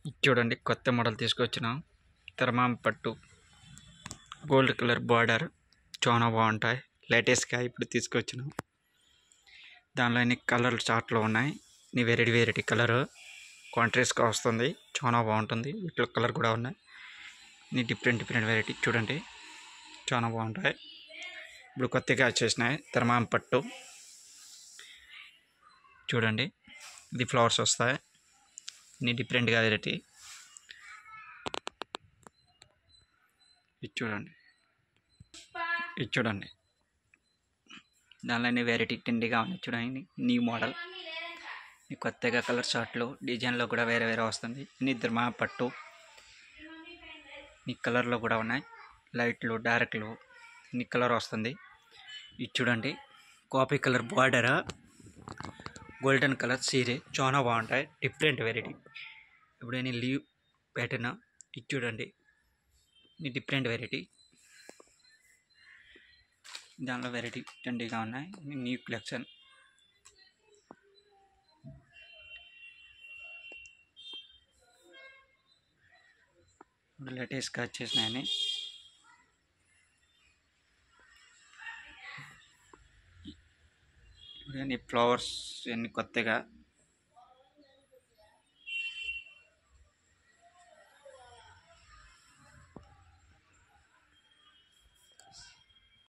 ఇది చూడండి, కొత్త మోడల్ తీసుకొచ్చినాం. తర్మాం పట్టు గోల్డ్ కలర్ బార్డర్ చాలా బాగుంటాయి. లేటెస్ట్గా ఇప్పుడు తీసుకొచ్చినాం. దానిలో అన్ని కలర్ చార్ట్లో ఉన్నాయి. నీ వెరైటీ వెరైటీ కలర్ కాంట్రాస్ట్గా వస్తుంది. చాలా బాగుంటుంది. వీటిలో కలర్ కూడా ఉన్నాయి. నీ డిఫరెంట్ డిఫరెంట్ వెరైటీ చూడండి, చాలా బాగుంటాయి. ఇప్పుడు కొత్తగా వచ్చేసినాయి తర్మాం పట్టు. చూడండి, ఇది ఫ్లవర్స్ వస్తాయి. నీ డిఫరెంట్గా వెరైటీ. ఇది చూడండి, ఇది చూడండి, దానిలోనే వెరైటీ తిండిగా ఉన్నాయి. చూడండి, న్యూ మోడల్. కొత్తగా కలర్ షార్ట్లో డిజైన్లో కూడా వేరే వేరే వస్తుంది. నీ తర్మా పట్టు నీ కలర్లో కూడా ఉన్నాయి. లైట్లు డార్క్లు నీ కలర్ వస్తుంది. ఇది చూడండి, coffee colour border golden colour సీరే చాలా బాగుంటాయి. Different variety. ఇప్పుడు నేను లీవ్ ప్యాటర్న్. ఇది చూడండి, నీ డిఫరెంట్ వెరైటీ. దానిలో వెరైటీ ట్రెండీగా ఉన్నాయి. New collection. ఇప్పుడు లేటెస్ట్గా వచ్చేసినాయని. ఇప్పుడు ఫ్లవర్స్ అన్ని కొత్తగా